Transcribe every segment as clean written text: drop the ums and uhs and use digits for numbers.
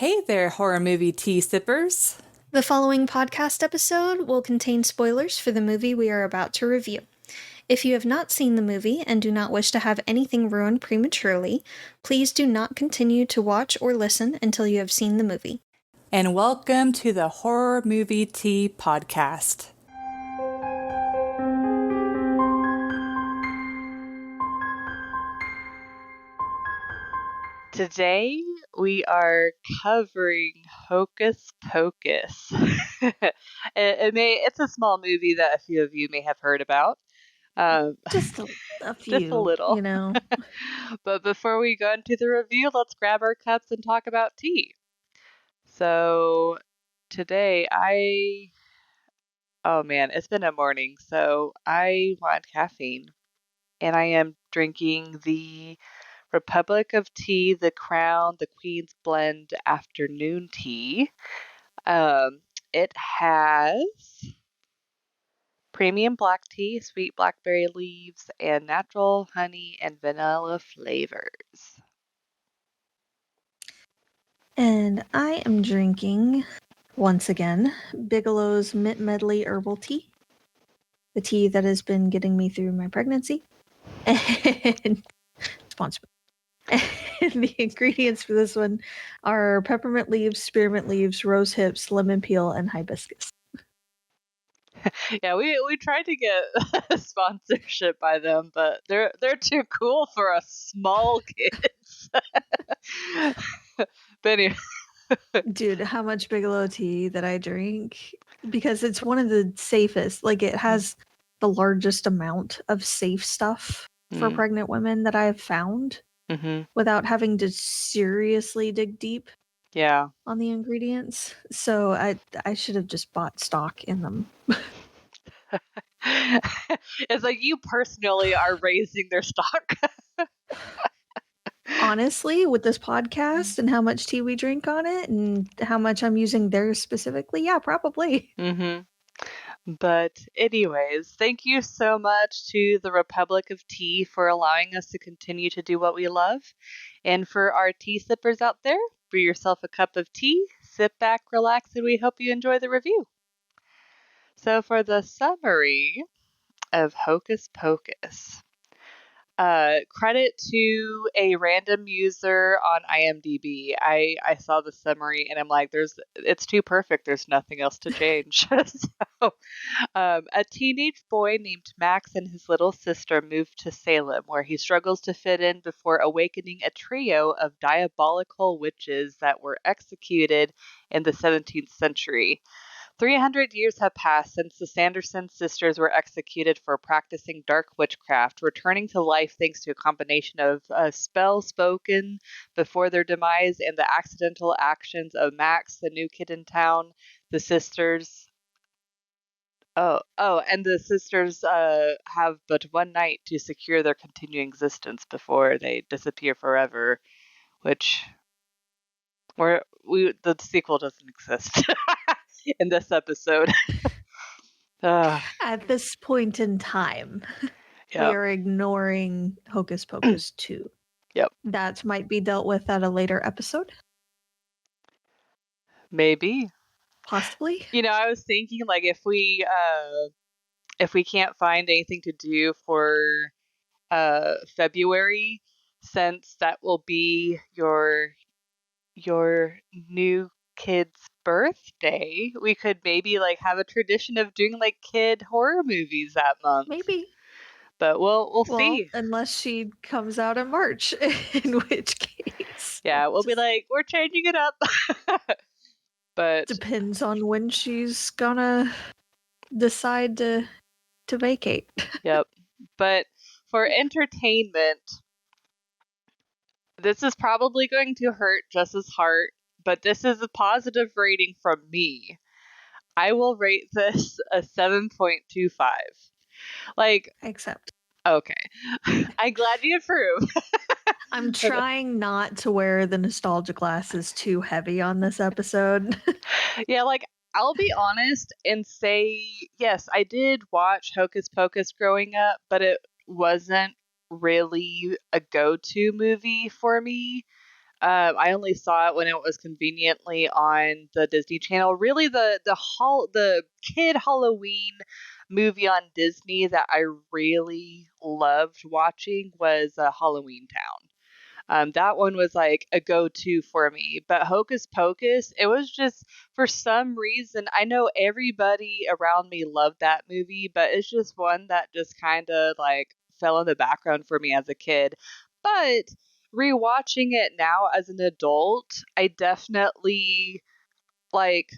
Hey there, horror movie tea sippers. The following podcast episode will contain spoilers for the movie we are about to review. If you have not seen the movie and do not wish to have anything ruined prematurely, please do not continue to watch or listen until you have seen the movie. And welcome to the Horror Movie Tea Podcast. Today we are covering Hocus Pocus. It's a small movie that a few of you may have heard about. Just a few, just a little. you know. But before we go into the review, let's grab our cups and talk about tea. So today oh man, it's been a morning, so I want caffeine. And I am drinking the Republic of Tea, the Crown, the Queen's Blend afternoon tea. It has premium black tea, sweet blackberry leaves, and natural honey and vanilla flavors. And I am drinking, once again, Bigelow's Mint Medley Herbal Tea. The tea that has been getting me through my pregnancy. And sponsored. And the ingredients for this one are peppermint leaves, spearmint leaves, rose hips, lemon peel, and hibiscus. Yeah, we tried to get a sponsorship by them, but they're too cool for us small kids. But anyway. Dude, how much Bigelow tea that I drink, because it's one of the safest. Like, it has the largest amount of safe stuff for pregnant women that I have found without having to seriously dig deep on the ingredients. So I should have just bought stock in them. It's like you personally are raising their stock. Honestly, with this podcast and how much tea we drink on it and how much I'm using theirs specifically, yeah, probably. But anyways, thank you so much to the Republic of Tea for allowing us to continue to do what we love. And for our tea sippers out there, brew yourself a cup of tea, sit back, relax, and we hope you enjoy the review. So for the summary of Hocus Pocus, credit to a random user on IMDb. I saw the summary and I'm like, it's too perfect. There's nothing else to change. So, a teenage boy named Max and his little sister moved to Salem, where he struggles to fit in before awakening a trio of diabolical witches that were executed in the 17th century. 300 years have passed since the Sanderson sisters were executed for practicing dark witchcraft, returning to life thanks to a combination of a spell spoken before their demise and the accidental actions of Max, the new kid in town. The sisters. And the sisters have but one night to secure their continuing existence before they disappear forever, which the sequel doesn't exist. In this episode. At this point in time, we are ignoring Hocus Pocus 2. Yep. That might be dealt with at a later episode. Maybe. Possibly. You know, I was thinking, like, if we can't find anything to do for February, since that will be your new kid's birthday, we could maybe like have a tradition of doing like kid horror movies that month. Maybe. But we'll see. Unless she comes out in March, in which case. Yeah, we'll be like, we're changing it up. But depends on when she's gonna decide to vacate. Yep. But for entertainment, this is probably going to hurt just as hard, but this is a positive rating from me. I will rate this a 7.25. Like, accept. Okay. I'm glad you approve. I'm trying not to wear the nostalgia glasses too heavy on this episode. Yeah, like, I'll be honest and say, yes, I did watch Hocus Pocus growing up, but it wasn't really a go-to movie for me. I only saw it when it was conveniently on the Disney Channel. Really, the kid Halloween movie on Disney that I really loved watching was Halloween Town. That one was like a go-to for me. But Hocus Pocus, it was just for some reason, I know everybody around me loved that movie, but it's just one that just kind of like fell in the background for me as a kid. But rewatching it now as an adult, I definitely like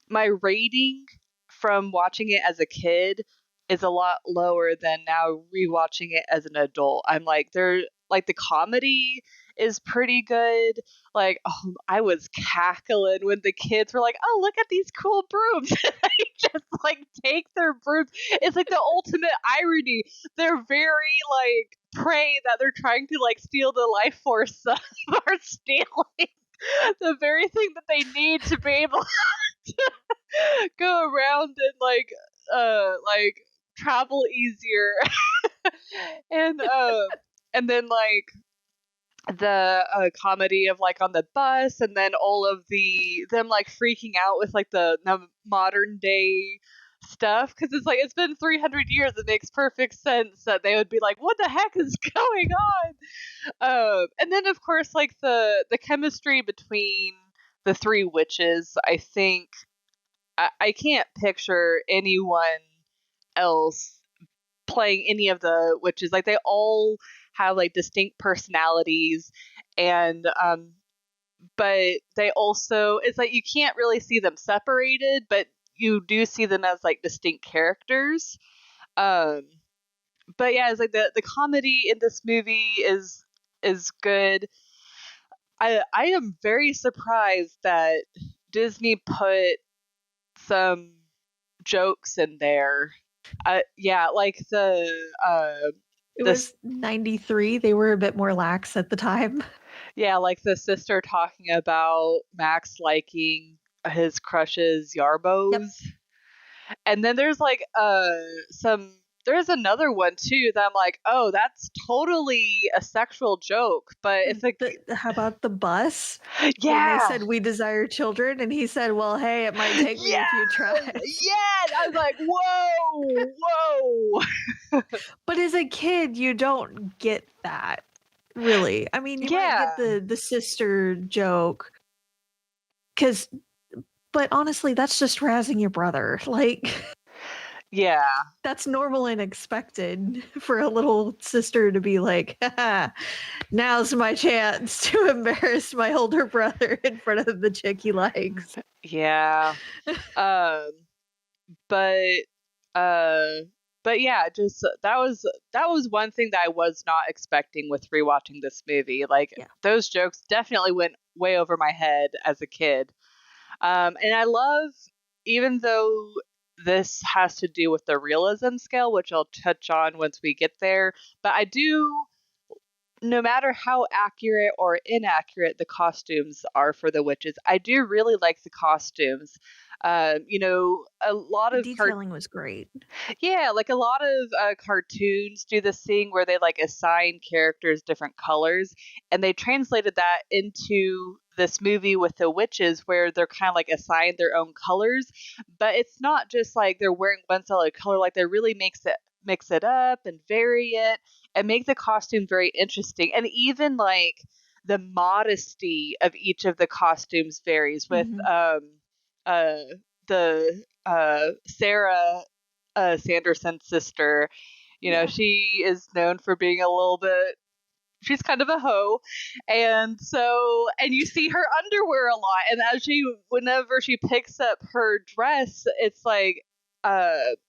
my rating from watching it as a kid is a lot lower than now rewatching it as an adult. I'm like, the comedy is pretty good. Like, I was cackling when the kids were like, "Oh, look at these cool brooms!" And they just like take their brooms. It's like the ultimate irony. They're very like prey that they're trying to like steal the life force of, are stealing the very thing that they need to be able to go around and like travel easier. and then like the comedy of like on the bus, and then all of them like freaking out with like the modern day stuff, because it's like it's been 300 years. It makes perfect sense that they would be like, what the heck is going on? And then of course like the chemistry between the three witches, I think I can't picture anyone else playing any of the witches. Like they all have like distinct personalities, and but they also, it's like you can't really see them separated, but you do see them as like distinct characters. Um, but yeah, it's like the comedy in this movie is good. I am very surprised that Disney put some jokes in there. Yeah, like It this was 93. They were a bit more lax at the time. yeah, like the sister talking about Max liking his crush's Yep. Yarbos. And then there's like there's another one too that I'm like, "Oh, that's totally a sexual joke." But it's like How about the bus? When they yeah. said we desire children, and he said, "Well, hey, it might take me a few Yes! tries." Yes! I was like, "Whoa! Whoa!" But as a kid, you don't get that, really. I mean, you might get Yeah. the sister joke, because, but honestly, that's just razzing your brother. Like, Yeah. that's normal and expected for a little sister to be like, "Haha, now's my chance to embarrass my older brother in front of the chick he likes." Yeah. Um but uh but yeah, just that was one thing that I was not expecting with rewatching this movie. Like Yeah. those jokes definitely went way over my head as a kid. And I love, even though this has to do with the realism scale, which I'll touch on once we get there, but I do, no matter how accurate or inaccurate the costumes are for the witches, I do really like the costumes. A lot The of detailing was great. yeah, like a lot of cartoons do this thing where they like assign characters different colors, and they translated that into this movie with the witches where they're kind of like assigned their own colors, but it's not just like they're wearing one solid color. Like they really mix it up and vary it and make the costume very interesting, and even like the modesty of each of the costumes varies with Mhm. uh the Sarah Sanderson's sister. Yeah. She is known for being a little bit, she's kind of a hoe. And you see her underwear a lot. And whenever she picks up her dress, it's like,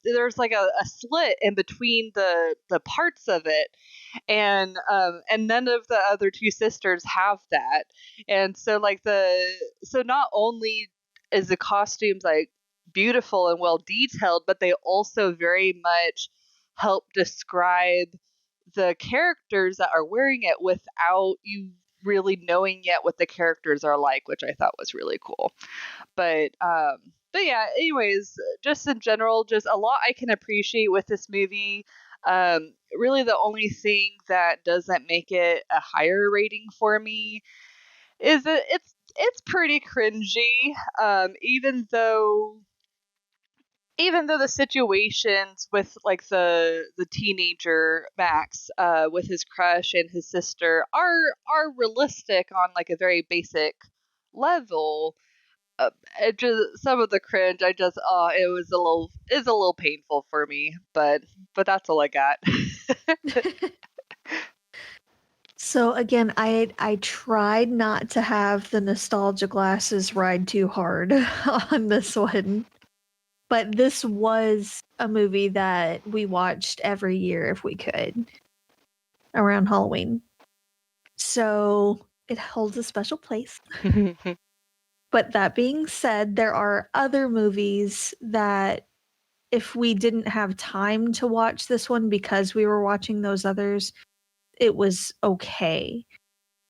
there's like a slit in between the parts of it. And none of the other two sisters have that. And so so not only is the costumes like beautiful and well detailed, but they also very much help describe the characters that are wearing it without you really knowing yet what the characters are like, which I thought was really cool. But yeah, anyways, just in general, just a lot I can appreciate with this movie. Really the only thing that doesn't make it a higher rating for me It's pretty cringy. Even though the situations with like the teenager Max with his crush and his sister are realistic on like a very basic level, it just some of the cringe I just it was a little painful for me, but that's all I got. So again, I tried not to have the nostalgia glasses ride too hard on this one. But this was a movie that we watched every year if we could around Halloween. So it holds a special place. But that being said, there are other movies that if we didn't have time to watch this one because we were watching those others, it was okay.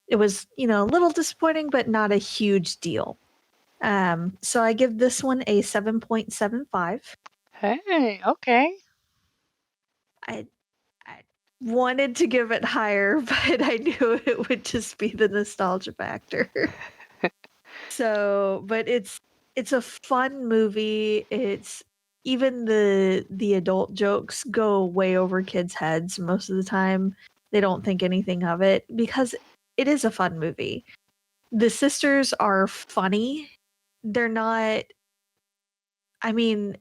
It was, a little disappointing, but not a huge deal. So I give this one a 7.75. Hey, okay. I I wanted to give it higher, but I knew it would just be the nostalgia factor. So, but it's a fun movie. It's even the adult jokes go way over kids' heads most of the time. They don't think anything of it because it is a fun movie. The sisters are funny. They're not, I mean,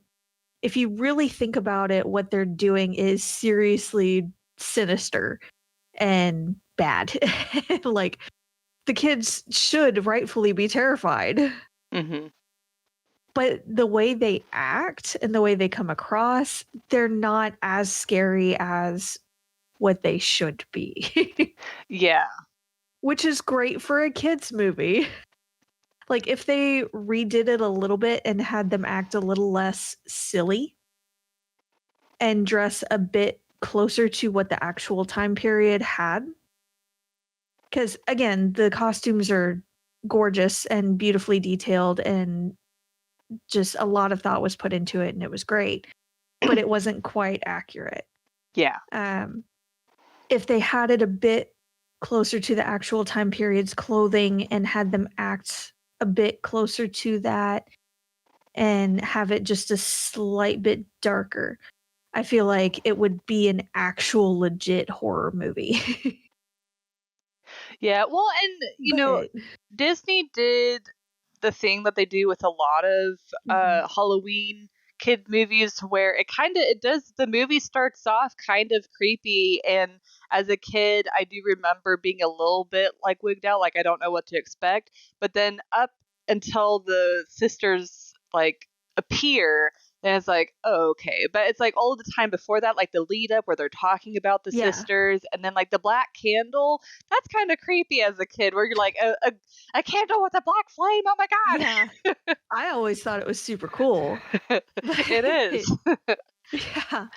if you really think about it, what they're doing is seriously sinister and bad. Like the kids should rightfully be terrified. Hmm. But the way they act and the way they come across, they're not as scary as what they should be. Yeah. Which is great for a kids movie. Like if they redid it a little bit and had them act a little less silly and dress a bit closer to what the actual time period had. Because again, the costumes are gorgeous and beautifully detailed, and just a lot of thought was put into it, and it was great, but it wasn't quite accurate. Yeah. If they had it a bit closer to the actual time period's clothing and had them act a bit closer to that and have it just a slight bit darker, I feel like it would be an actual legit horror movie. Yeah. Well, and But Disney did the thing that they do with a lot of mhm, Halloween kid movies where it does the movie starts off kind of creepy, and as a kid I do remember being a little bit like wigged out, like I don't know what to expect, but then up until the sisters like appear, then it's like, oh, okay. But it's like all the time before that, like the lead up where they're talking about the yeah, sisters, and then like the black candle, that's kind of creepy as a kid where you're like, a candle with a black flame. Oh yeah. I always thought it was super cool. my god. But It is. yeah,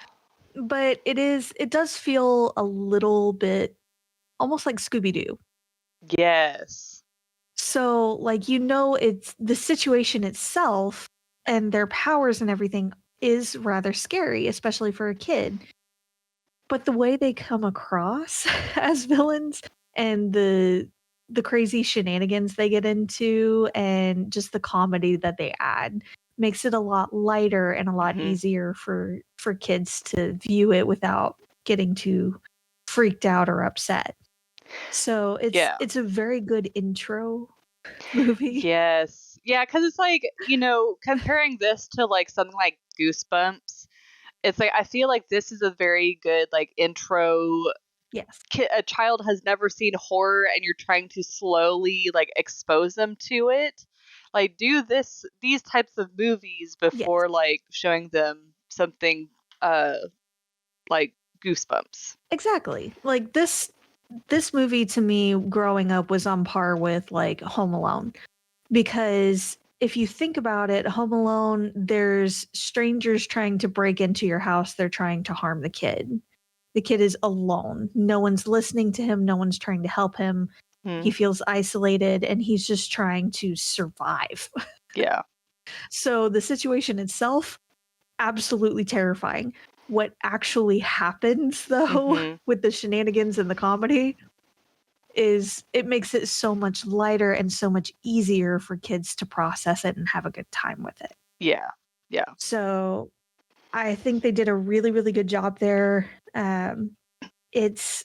but it does feel a little bit almost like Scooby-Doo. Yes. So, like, it's the situation itself and their powers and everything is rather scary, especially for a kid. But the way they come across as villains and the crazy shenanigans they get into and just the comedy that they add makes it a lot lighter and a lot Hmm. easier for kids to view it without getting too freaked out or upset. So Yeah. it's a very good intro movie. Yes. Yeah, because it's like, comparing this to like something like Goosebumps, it's like I feel like this is a very good like intro. Yes. A child has never seen horror and you're trying to slowly like expose them to it. Like do these types of movies Yes. before like showing them something uh like Goosebumps. Exactly. Like this movie to me growing up was on par with like Home Alone because if you think about it, Home Alone, there's strangers trying to break into your house, they're trying to harm the kid. The kid is alone. No one's listening to him, no one's trying to help him. He Hmm. feels isolated and he's just trying to survive. Yeah. So the situation itself absolutely terrifying. What actually happens though Hmm. with the shenanigans and the comedy it makes it so much lighter and so much easier for kids to process it and have a good time with it. Yeah. Yeah. So I think they did a really, really good job there. It's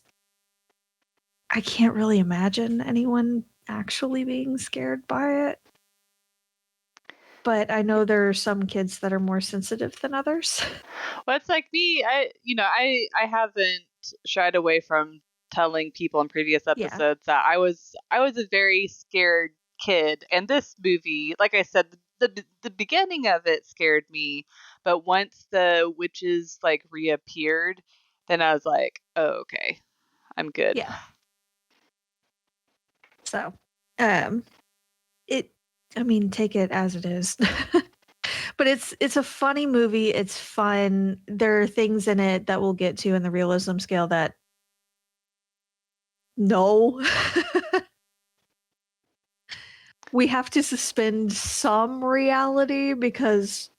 I can't really imagine anyone actually being scared by it. But I know there are some kids that are more sensitive than others. Well, it's like me. I haven't shied away from telling people in previous Yeah. episodes that I was a very scared kid, and this movie, like I said, the beginning of it scared me, but once the witches like reappeared, then I was like, oh, okay, I'm good. Yeah. So, it I mean, take it as it is. But it's a funny movie. It's fun. There are things in it that we'll get to in the realism scale that no. We have to suspend some reality because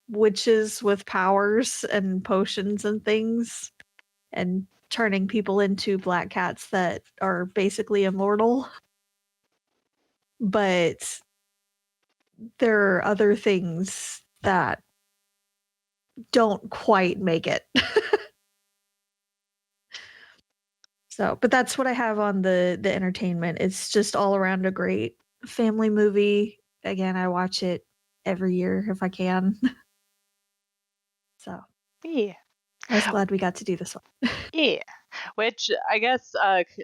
witches with powers and potions and things and turning people into black cats that are basically immortal. But there are other things that don't quite make it. So, but that's what I have on the entertainment. It's just all around a great family movie. Again, I watch it every year if I can. So, Yeah. I was glad we got to do this one. Yeah. Which I guess,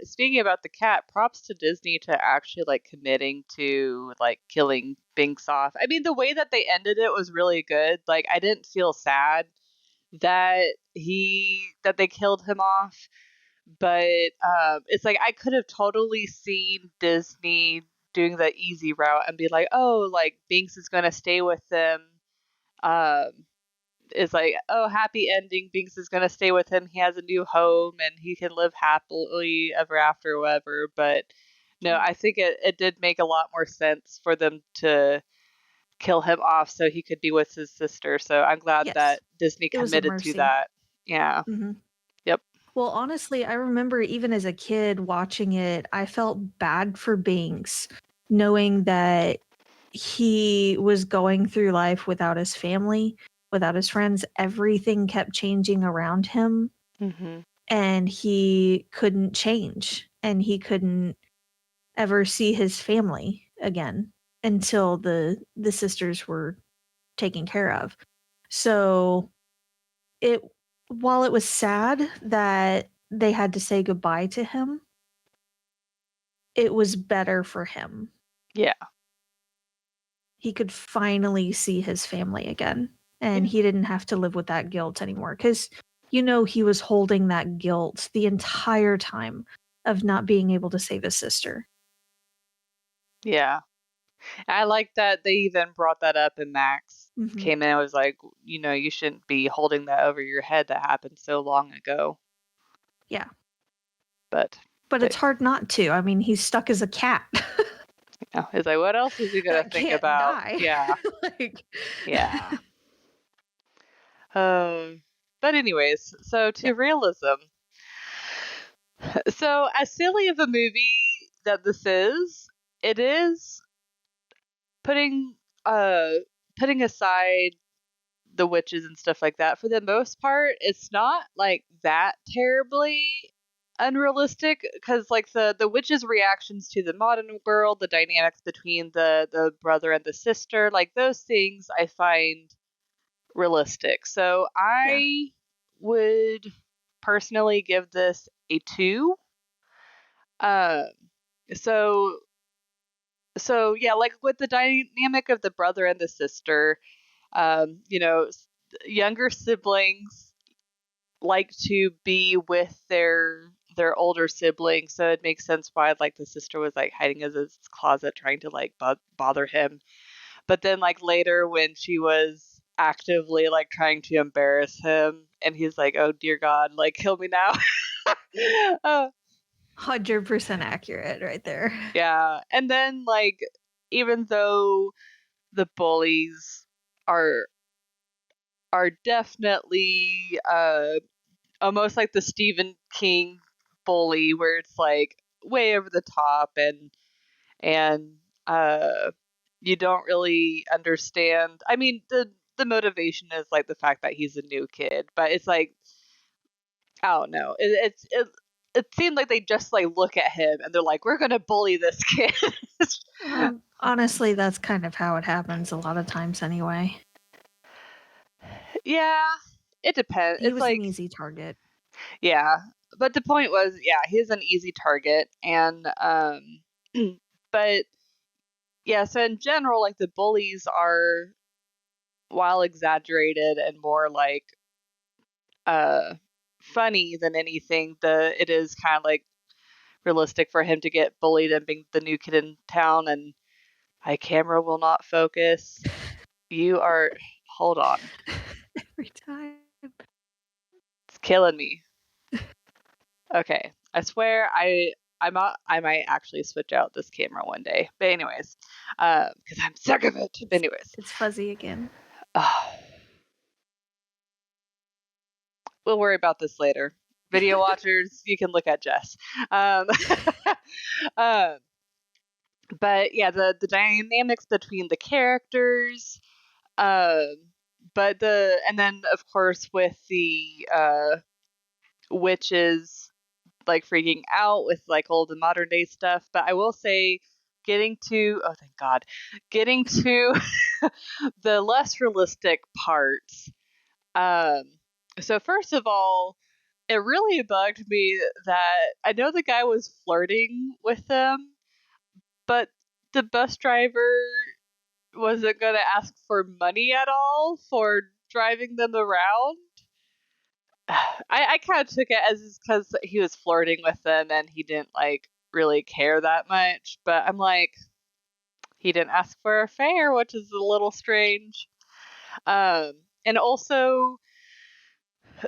speaking about the cat, props to Disney to actually like committing to like killing Binks off. I mean, the way that they ended it was really good. Like, I didn't feel sad that they killed him off, but it's like I could have totally seen Disney doing the easy route and be like, oh, like Binks is gonna stay with them. Um, is like, oh, happy ending. Binks is gonna stay with him. He has a new home and he can live happily ever after, or whatever. But no, I think it did make a lot more sense for them to kill him off so he could be with his sister. So I'm glad Yes, that Disney it was a committed to mercy. that. Yeah. Hmm. Yep. Well, honestly, I remember even as a kid watching it, I felt bad for Binks, knowing that he was going through life without his family, without his friends. Everything kept changing around him, Hmm. and he couldn't change, and he couldn't ever see his family again until the sisters were taken care of. So it while it was sad that they had to say goodbye to him, it was better for him. Yeah. He could finally see his family again, and Yeah. he didn't have to live with that guilt anymore, cuz he was holding that guilt the entire time of not being able to save his sister. Yeah. I like that they even brought that up and Max Mhm. came in and was like, you shouldn't be holding that over your head that happened so long ago. Yeah. But But they, it's hard not to. I mean, he's stuck as a cat. it's like, what else is he gonna That think can't about? die. Yeah. Like Yeah. Um, but anyways, so yeah. to realism. So as silly of a movie that this is, it is putting uh putting aside the witches and stuff like that. For the most part, it's not like that terribly unrealistic because like the witches' reactions to the modern world, the dynamics between the brother and the sister, like those things I find realistic. So Yeah. I would personally give this a 2. Um, so yeah, like with the dynamic of the brother and the sister, younger siblings like to be with their older siblings, so it makes sense why like the sister was like hiding in his closet trying to like bother him. But then like later when she was actively like trying to embarrass him and he's like, "Oh dear god, like kill me now." uh, 100% accurate right there. yeah. And then like even though the bullies are definitely almost like the Stephen King bully where it's like way over the top, and you don't really understand. I mean, the motivation is like the fact that he's a new kid, but it's like, I don't know. It seemed like they just like look at him and they're like, we're gonna bully this kid. Honestly, that's kind of how it happens a lot of times anyway. Yeah, it depends. He It's was an like, easy target. yeah, but the point was, yeah, he's an easy target, and but yeah, so in general, like the bullies are, while exaggerated and more like uh funny than anything, it is kind of like realistic for him to get bullied and being the new kid in town, and my camera will not focus. You are, hold on. Every time. It's killing me. Okay. I swear I might actually switch out this camera one day. But anyways, because I'm sick of it. But anyways. It's fuzzy again. We'll worry about this later. Video watchers, you can look at Jess. Um, uh, but yeah, the dynamics between the characters, um, and then of course with the witches like freaking out with like old and modern day stuff. But I will say, oh thank God, getting to the less realistic parts. Um, so first of all, it really bugged me that I know the guy was flirting with them, but the bus driver wasn't going to ask for money at all for driving them around. I kind of took it as because he was flirting with them and he didn't like really care that much. But I'm like, he didn't ask for a fare, which is a little strange. Um, and also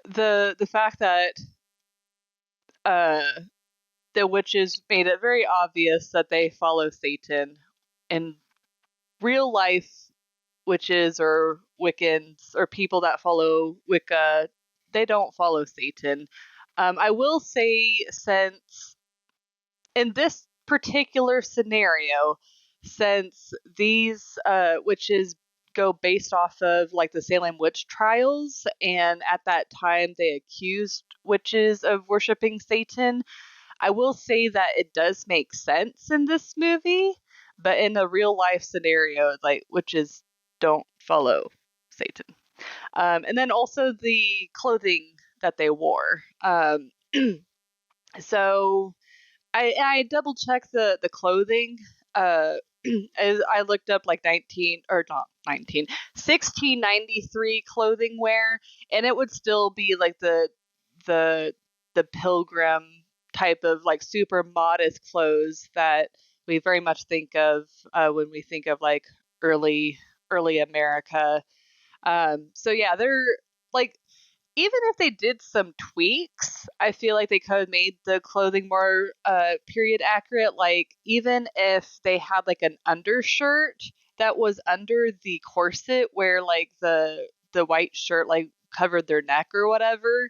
the fact that uh the witches made it very obvious that they follow Satan. In real life, witches or Wiccans or people that follow Wicca, they don't follow Satan. I will say, since in this particular scenario, since these witches go based off of like the Salem witch trials, and at that time they accused witches of worshiping Satan, I will say that it does make sense in this movie, but in a real life scenario, like witches don't follow Satan. And then also the clothing that they wore. So I double checked the clothing. As I looked up like 1693 clothing wear, and it would still be like the the pilgrim type of like super modest clothes that we very much think of when we think of like early America. So yeah, they're like, even if they did some tweaks, I feel like they could have made the clothing more period accurate. Like even if they had like an undershirt that was under the corset where like the white shirt like covered their neck or whatever,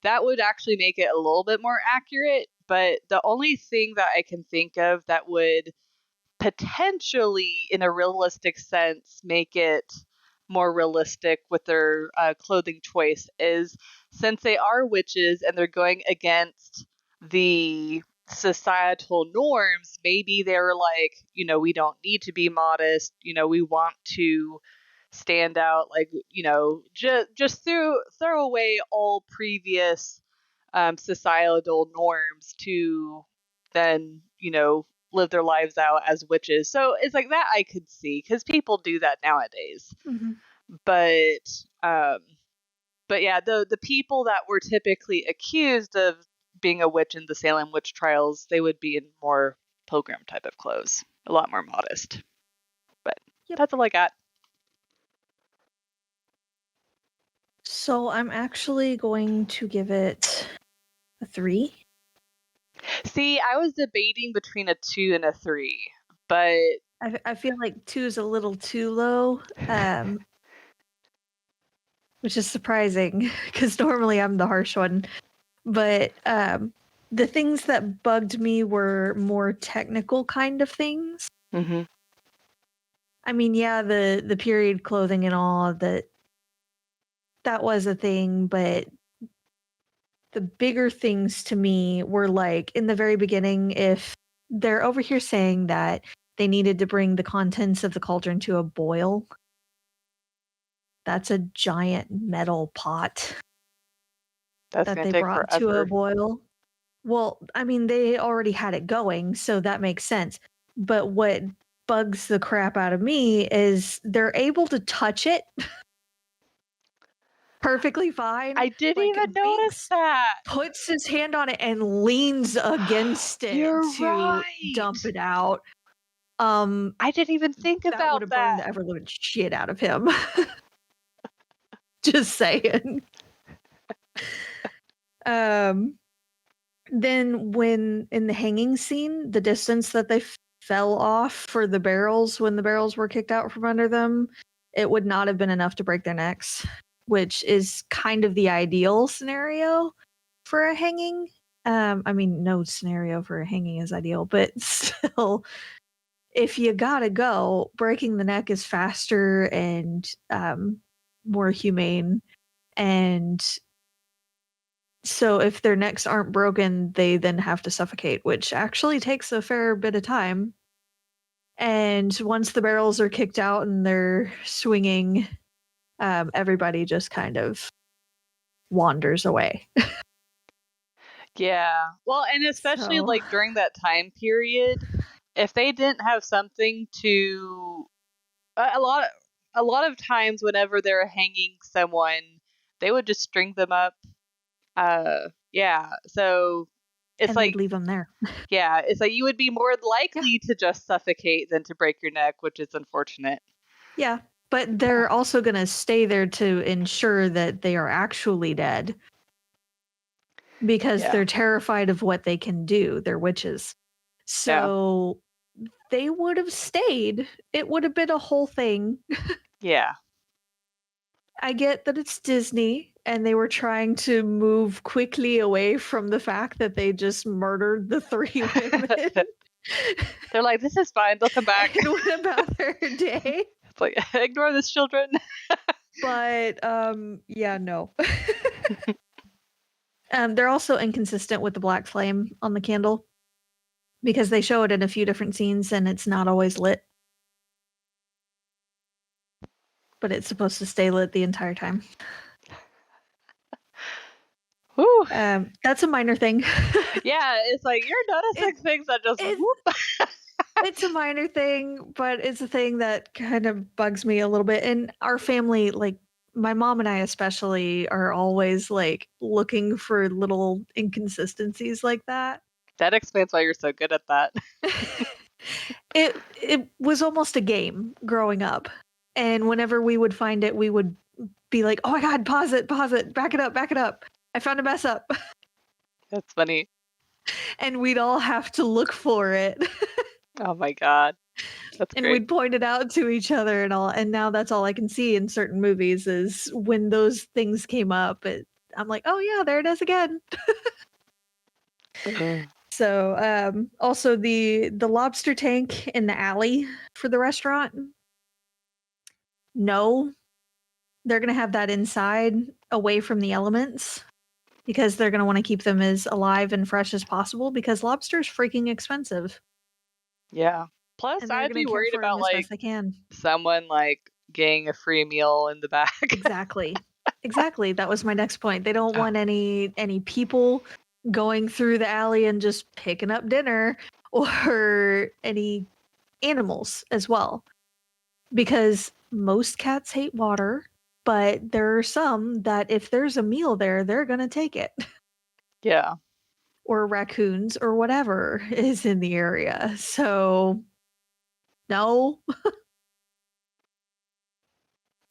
that would actually make it a little bit more accurate. But the only thing that I can think of that would potentially, in a realistic sense, make it more realistic with their clothing choice is, since they are witches and they're going against the societal norms, maybe they were like, we don't need to be modest, we want to stand out, like, just throw away all previous societal norms to then, live their lives out as witches. So it's like that I could see, because people do that nowadays. Mm-hmm. But but yeah, the people that were typically accused of being a witch in the Salem witch trials, they would be in more pilgrim type of clothes, a lot more modest. But that's all I got. So I'm actually going to give it a 3. See, I was debating between a 2 and a 3, but I feel like 2 is a little too low, which is surprising because normally I'm the harsh one. But The things that bugged me were more technical kind of things. Mm-hmm. I mean, yeah, the period clothing and all that was a thing, but the bigger things to me were like in the very beginning, if they're over here saying that they needed to bring the contents of the cauldron to a boil, that's a giant metal pot That's that gonna they take brought to a forever. boil. Well, I mean, they already had it going, so that makes sense. But what bugs the crap out of me is they're able to touch it perfectly fine. I didn't Like even notice Binks that. puts his hand on it and leans against it You're to dump right. it out. Um, I didn't even think that would about have burned that. the ever living shit out of him. Just saying. Um, then when in the hanging scene, the distance that they fell off for the barrels when the barrels were kicked out from under them, it would not have been enough to break their necks, which is kind of the ideal scenario for a hanging. I mean, no scenario for a hanging is ideal, but still, if you gotta go, breaking the neck is faster and more humane. And so if their necks aren't broken, they then have to suffocate, which actually takes a fair bit of time. And once the barrels are kicked out and they're swinging, everybody just kind of wanders away. Yeah. Well, and especially So, like during that time period, if they didn't have something to a lot of times whenever they're hanging someone, they would just string them up. Yeah. So it's and they'd like leave them there. yeah, it's like you would be more Yeah. likely to just suffocate than to break your neck, which is unfortunate. Yeah. But they're also going to stay there to ensure that they are actually dead because Yeah. they're terrified of what they can do. They're witches. Yeah. So they would have stayed. It would have been a whole thing. Yeah. I get that it's Disney and they were trying to move quickly away from the fact that they just murdered the three women They're like, this is fine. They'll come back. and went about their day. It's like, ignore this, children. But yeah, no. They're also inconsistent with the black flame on the candle because they show it in a few different scenes and it's not always lit. But it's supposed to stay lit the entire time. Whew. That's a minor thing. Yeah, it's like you're noticing things that just whoop. It's a minor thing, but it's a thing that kind of bugs me a little bit. And our family, like my mom and I especially, are always like looking for little inconsistencies like that. That explains why you're so good at that. It was almost a game growing up. And whenever we would find it, we would be like, "Oh my god, pause it, back it up, back it up. I found a mess up." That's funny. And we'd all have to look for it. Oh my god. That's And great. we'd point it out to each other and all, and now that's all I can see in certain movies is when those things came up, I'm like, oh yeah, there it is again. So also the lobster tank in the alley for the restaurant, no, they're gonna have that inside away from the elements because they're gonna want to keep them as alive and fresh as possible because lobster's freaking expensive Yeah. Plus, and they're I'd gonna be care worried for them about as best like they can. someone like getting a free meal in the back. Exactly. Exactly. That was my next point. They don't want any people going through the alley and just picking up dinner or any animals as well. Because most cats hate water, but there are some that if there's a meal there, they're going to take it. Yeah. Or raccoons or whatever is in the area. So no.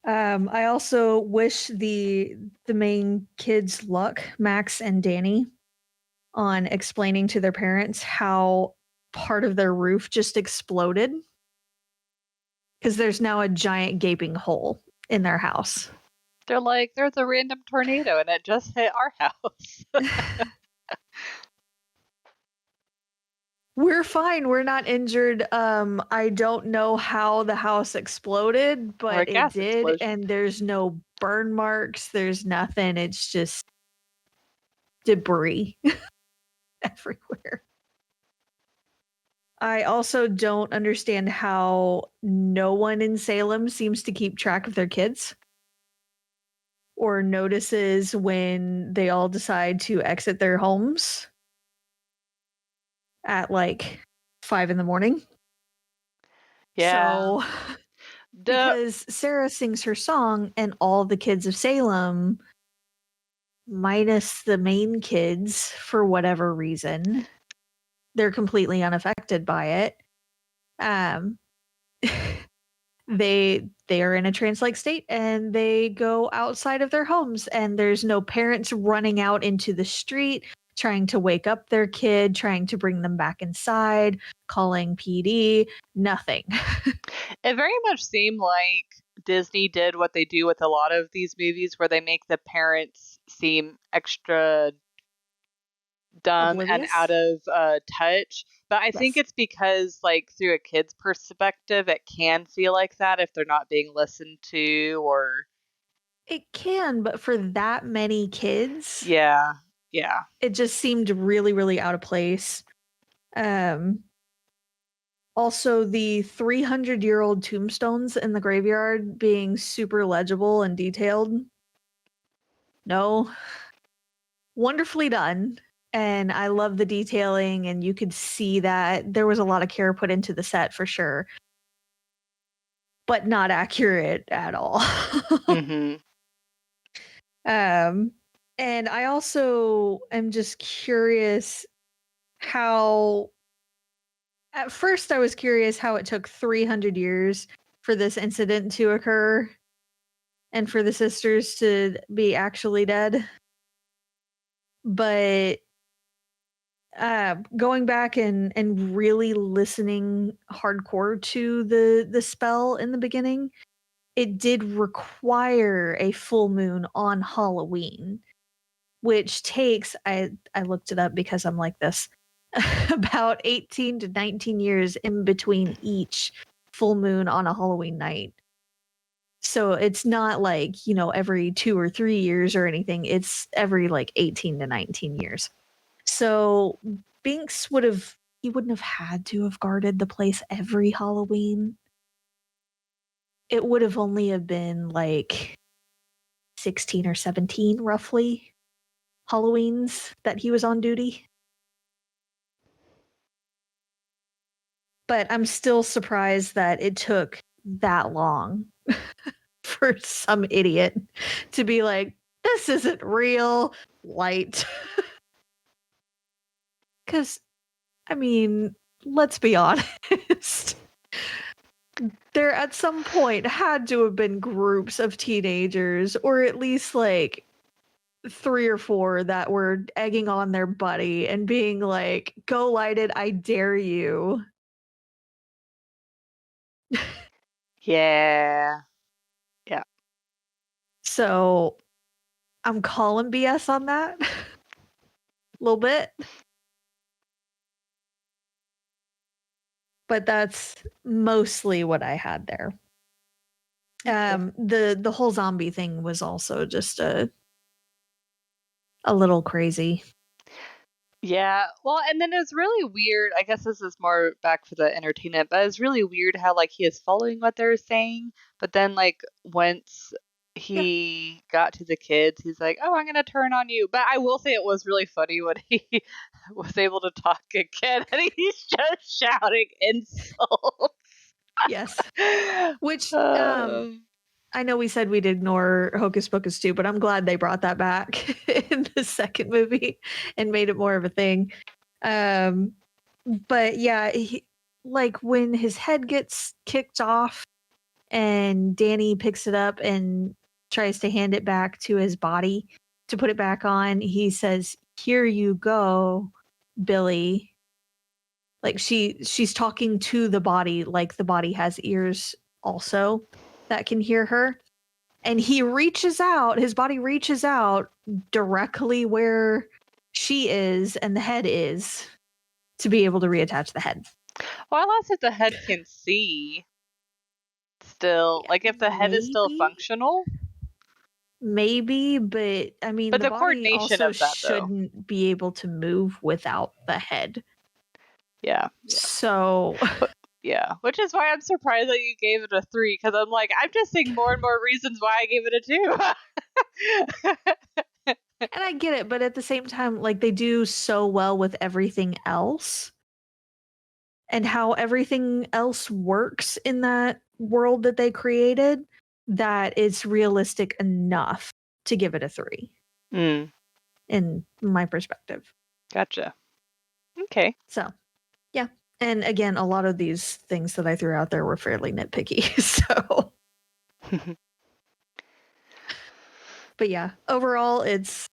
I also wish the main kids luck, Max and Danny, on explaining to their parents how part of their roof just exploded because there's now a giant gaping hole in their house. They're like, there's a random tornado and it just hit our house. We're fine. We're not injured. I don't know how the house exploded, Or a but it gas did, explosion. and there's no burn marks. There's nothing. It's just debris everywhere. I also don't understand how no one in Salem seems to keep track of their kids or notices when they all decide to exit their homes at like 5 in the morning. Yeah. So, because Sarah sings her song and all the kids of Salem, minus the main kids, for whatever reason, they're completely unaffected by it. Um, they are in a trance-like state and they go outside of their homes, and there's no parents running out into the street trying to wake up their kid, trying to bring them back inside, calling PD, nothing. It very much seemed like Disney did what they do with a lot of these movies where they make the parents seem extra dumb and out Oblivious? of touch. But I think Yes. it's because, like, through a kid's perspective, it can feel like that if they're not being listened to or. It can, but for that many kids, Yeah. Yeah. it just seemed really, really out of place. Um, Also, the 300-year-old tombstones in the graveyard being super legible and detailed. No, wonderfully done. And I love the detailing, and you could see that there was a lot of care put into the set for sure, but not accurate at all. Mhm. um, and I also am just curious how. At first, I was curious how it took 300 years for this incident to occur and for the sisters to be actually dead. But going back and really listening hardcore to the spell in the beginning, it did require a full moon on Halloween, which takes I looked it up because I'm like this about 18 to 19 years in between each full moon on a Halloween night. So it's not like, every 2 or 3 years or anything. It's every like 18 to 19 years. So Binks he wouldn't have had to have guarded the place every Halloween. It would have only have been like 16 or 17 roughly Halloweens that he was on duty. But I'm still surprised that it took that long for some idiot to be like, this isn't real light. Because, I mean, let's be honest. There at some point had to have been groups of teenagers, or at least like 3 or 4 that were egging on their buddy and being like, go light it, I dare you. Yeah. Yeah. So I'm calling BS on that a little bit. But that's mostly what I had there. Okay. The whole zombie thing was also just a little crazy. Yeah. Well, and then it's really weird. I guess this is more back for the entertainment, but it's really weird how, like, he is following what they're saying, but then, like, once Yeah. he got to the kids, he's like, "Oh, I'm gonna turn on you." But I will say it was really funny when he was able to talk again, and he's just shouting insults. Yes. Which Uh, I know we said we'd ignore Hocus Pocus 2, but I'm glad they brought that back in the second movie and made it more of a thing. Um, but yeah, like when his head gets kicked off and Danny picks it up and tries to hand it back to his body to put it back on, he says, "Here you go, Billy." Like she's talking to the body like the body has ears also that can hear her. And he reaches out, his body reaches out directly where she is and the head is to be able to reattach the head. Well, unless if the head can see still, Yeah, like if the head is still functional. Maybe, but I mean, But the the body coordination also of that, though. shouldn't be able to move without the head. Yeah. So, Yeah, which is why I'm surprised that you gave it a 3, because I'm like, I'm just seeing more and more reasons why I gave it a 2. and I get it, but at the same time, like they do so well with everything else and how everything else works in that world that they created that it's realistic enough to give it a 3 in my perspective. Gotcha. Okay. So, yeah. And again, a lot of these things that I threw out there were fairly nitpicky. So, but yeah, overall, it's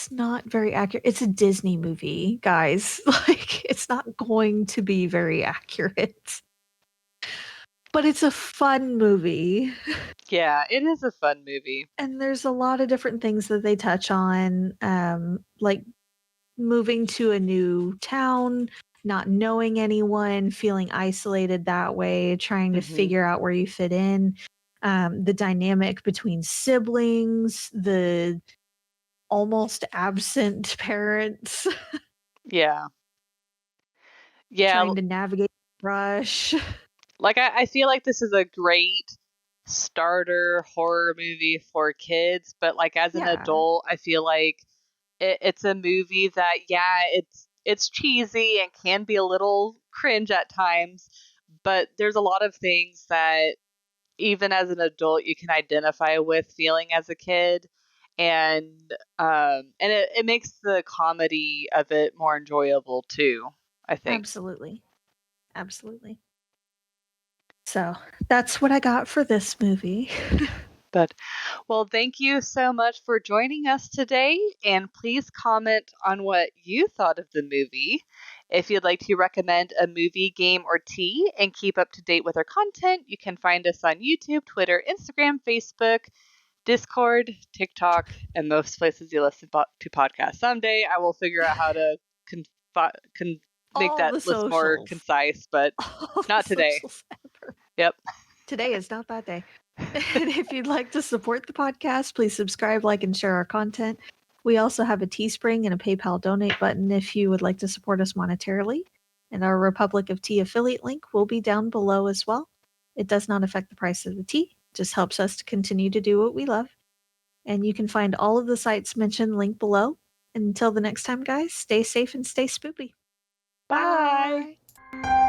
not very accurate. It's a Disney movie, guys. Like, it's not going to be very accurate. But it's a fun movie. Yeah, it is a fun movie. And there's a lot of different things that they touch on, like moving to a new town, not knowing anyone, feeling isolated that way, trying to figure out where you fit in, the dynamic between siblings, the almost absent parents. Yeah. Yeah, trying to navigate the brush. like I feel like this is a great starter horror movie for kids, but like as an Yeah, adult, I feel like it's a movie that, yeah, it's cheesy and can be a little cringe at times, but there's a lot of things that even as an adult you can identify with feeling as a kid, and it makes the comedy of it more enjoyable too, I think. absolutely. Absolutely. So that's what I got for this movie. But, well, thank you so much for joining us today, and please comment on what you thought of the movie. If you'd like to recommend a movie, game, or tea and keep up to date with our content, you can find us on YouTube, Twitter, Instagram, Facebook, Discord, TikTok, and most places you listen to podcasts. Someday I will figure out how to make All that the list more socials. concise, but All the not today. socials ever. Yep. Today is not that day. And if you'd like to support the podcast, please subscribe, like, and share our content. We also have a Teespring and a PayPal donate button if you would like to support us monetarily. And our Republic of Tea affiliate link will be down below as well. It does not affect the price of the tea, just helps us to continue to do what we love. And you can find all of the sites mentioned linked below. Until the next time, guys, stay safe and stay spoopy. Bye. Bye.